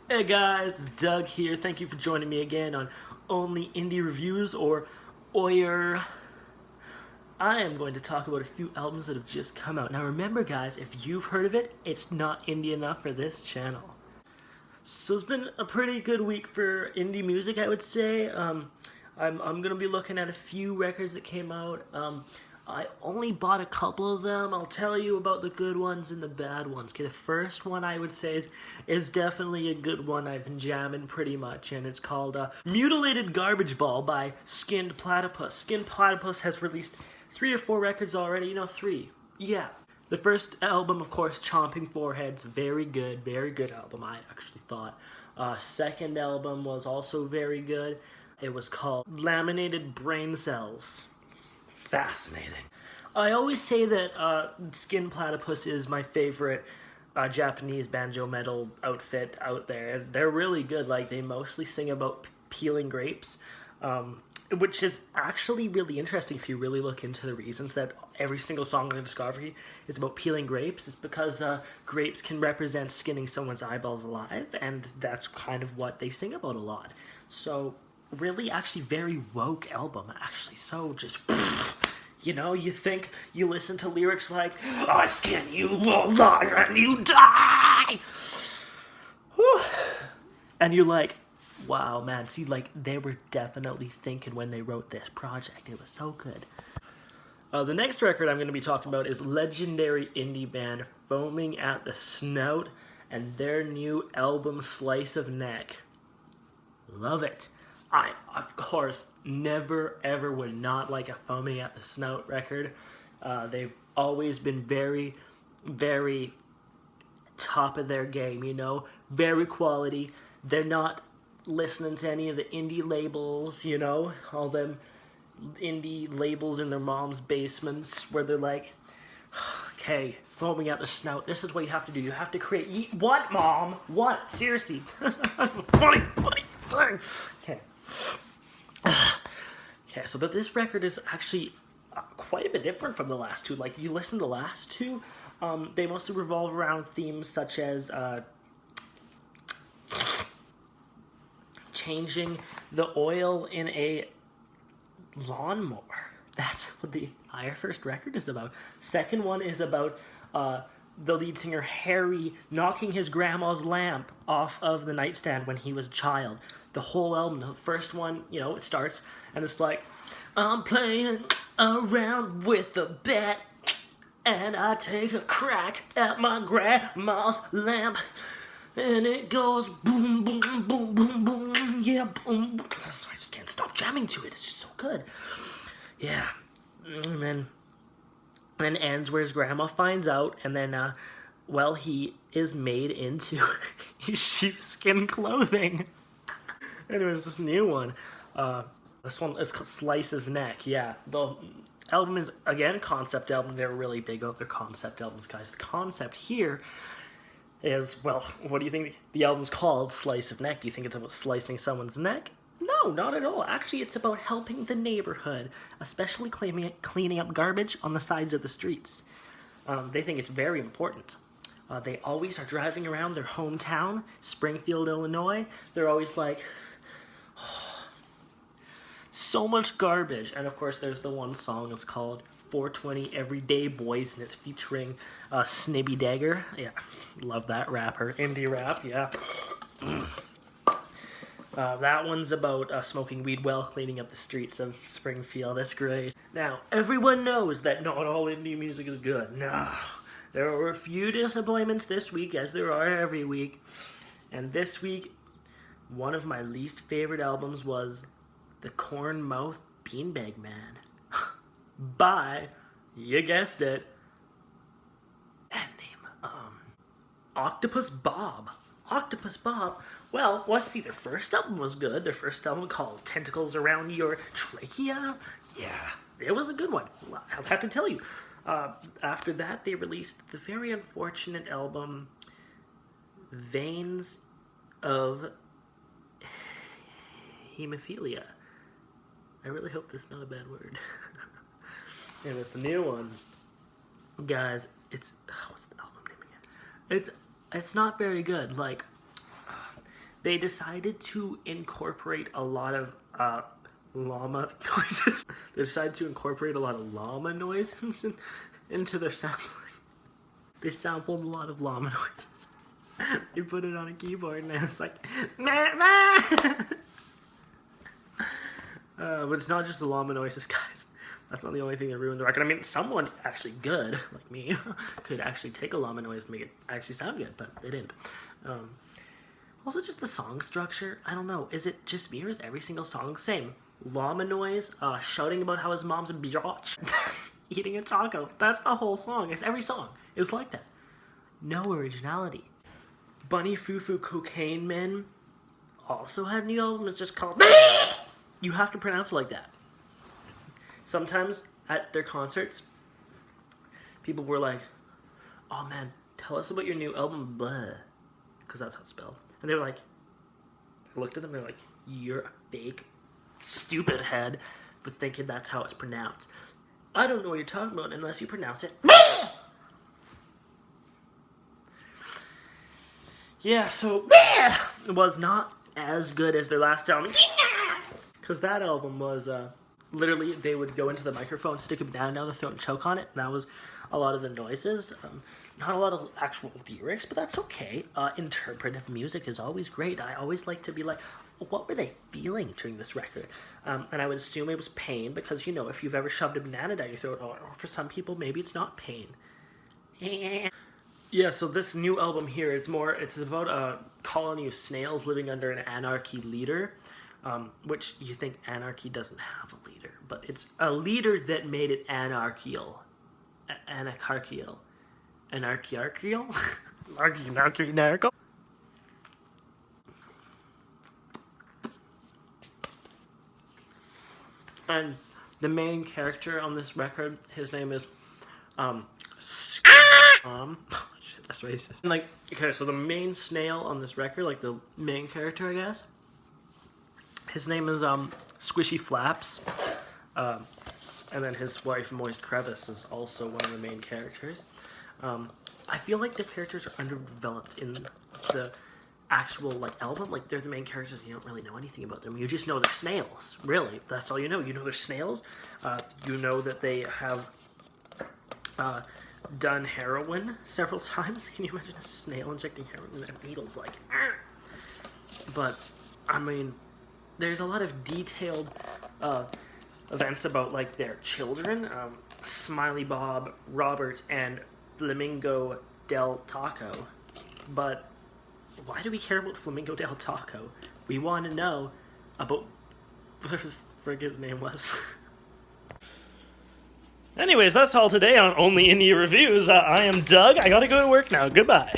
Hey guys, it's Doug here. Thank you for joining me again on Only Indie Reviews or OYR. I am going to talk about a few albums that have just come out. Now remember guys, if you've heard of it, it's not indie enough for this channel. So it's been a pretty good week for indie music, I would say. I'm going to be looking at a few records that came out. I only bought a couple of them. I'll tell you about the good ones and the bad ones. Okay, the first one I would say is definitely a good one. I've been jamming pretty much, and it's called Mutilated Garbage Ball by Skinned Platypus. Skinned Platypus has released 3 or 4 records already. You know, 3. Yeah. The first album, of course, Chomping Foreheads, very good album, I actually thought. Second album was also very good. It was called Laminated Brain Cells. Fascinating. I always say that Skinned Platypus is my favorite Japanese banjo metal outfit out there. They're really good. Like, they mostly sing about peeling grapes, which is actually really interesting if you really look into the reasons that every single song in the discography is about peeling grapes. It's because grapes can represent skinning someone's eyeballs alive, and that's kind of what they sing about a lot. So, really, actually, very woke album. Actually, so just... You know, you think, you listen to lyrics like, I skin you alive and you die! Whew. And you're like, wow, man, see, like, they were definitely thinking when they wrote this project. It was so good. The next record I'm going to be talking about is legendary indie band Foaming at the Snout and their new album, Slice of Neck. Love it. I, of course, never ever would not like a Foaming at the Snout record. They've always been very, very top of their game, you know? Very quality. They're not listening to any of the indie labels, you know? All them indie labels in their mom's basements where they're like, okay, Foaming at the Snout, this is what you have to do. You have to create... What, Mom? What? Seriously. Funny. Okay. Okay, so but this record is actually quite a bit different from the last two. Like, you listen to the last two, they mostly revolve around themes such as changing the oil in a lawnmower. That's what the entire first record is about. Second one is about the lead singer Harry knocking his grandma's lamp off of the nightstand when he was a child. The whole album, the first one, you know, it starts and it's like, I'm playing around with a bat and I take a crack at my grandma's lamp and it goes boom, boom, boom, boom, boom, yeah, boom. So I just can't stop jamming to it. It's just so good. Yeah. And then ends where his grandma finds out, and then, well, he is made into sheepskin clothing. Anyways, this new one, this one is called Slice of Neck. Yeah, the album is, again, concept album. They're really big on their concept albums, guys. The concept here is, well, what do you think the album's called, Slice of Neck? Do you think it's about slicing someone's neck? No, not at all. Actually, it's about helping the neighborhood, especially cleaning up garbage on the sides of the streets. They think it's very important. They always are driving around their hometown, Springfield, Illinois. They're always like, oh, so much garbage. And of course, there's the one song, it's called 420 Everyday Boys, and it's featuring Snibby Dagger. Yeah, love that rapper. Indie rap, yeah. That one's about smoking weed while cleaning up the streets of Springfield. That's great. Now, everyone knows that not all indie music is good. No. There were a few disappointments this week, as there are every week. And this week, one of my least favorite albums was The Corn Mouth Beanbag Man by, you guessed it, that name, Octopus Bob. Octopus Bob. Well, let's see, their first album was good. Their first album called Tentacles Around Your Trachea. Yeah, it was a good one. I'll have to tell you. After that, they released the very unfortunate album Veins of Hemophilia. I really hope that's not a bad word. Anyways, the new one, guys, it's, what's the album name again? It's not very good. Like, they decided to incorporate a lot of llama noises. They decided to incorporate a lot of llama noises into their sampling. They sampled a lot of llama noises. They put it on a keyboard and it's like, meh, meh. But it's not just the llama noises, guys. That's not the only thing that ruined the record. I mean, someone actually good, like me, could actually take a llama noise and make it actually sound good, but they didn't. Also, just the song structure. I don't know. Is it just me or is every single song the same? Llama noise, shouting about how his mom's a biatch, eating a taco. That's the whole song. It's every song. It's like that. No originality. Bunny Fufu Cocaine Men also had a new album. It's just called... You have to pronounce it like that. Sometimes at their concerts, people were like, oh man, tell us about your new album, blah. Because that's how it's spelled. And they were like, I looked at them and they're like, you're a fake, stupid head for thinking that's how it's pronounced. I don't know what you're talking about unless you pronounce it. Yeah, so it was not as good as their last album. Because that album was, literally, they would go into the microphone, stick a banana down the throat and choke on it. And that was a lot of the noises. Not a lot of actual lyrics, but that's okay. Interpretive music is always great. I always like to be like, what were they feeling during this record? And I would assume it was pain because, you know, if you've ever shoved a banana down your throat, or for some people, maybe it's not pain. Yeah, so this new album here, it's about a colony of snails living under an anarchy leader, which you think anarchy doesn't have a leader, but it's a leader that made it anarchical. Anarchical. Anarchical? Anarchical? And the main character on this record, his name is, shit, that's racist. And like, okay, so the main snail on this record, like the main character, I guess, his name is, Squishy Flaps. And then his wife, Moist Crevice, is also one of the main characters. I feel like the characters are underdeveloped in the actual, like, album. Like, they're the main characters and you don't really know anything about them. You just know they're snails, really. That's all you know. You know they're snails. You know that they have done heroin several times. Can you imagine a snail injecting heroin in their needles? Like, ah! But, I mean, there's a lot of detailed events about, like, their children. Smiley Bob, Robert, and Flamingo Del Taco. But why do we care about Flamingo Del Taco? We want to know about what the frick his name was. Anyways, that's all today on Only Indie Reviews. I am Doug. I gotta go to work now. Goodbye.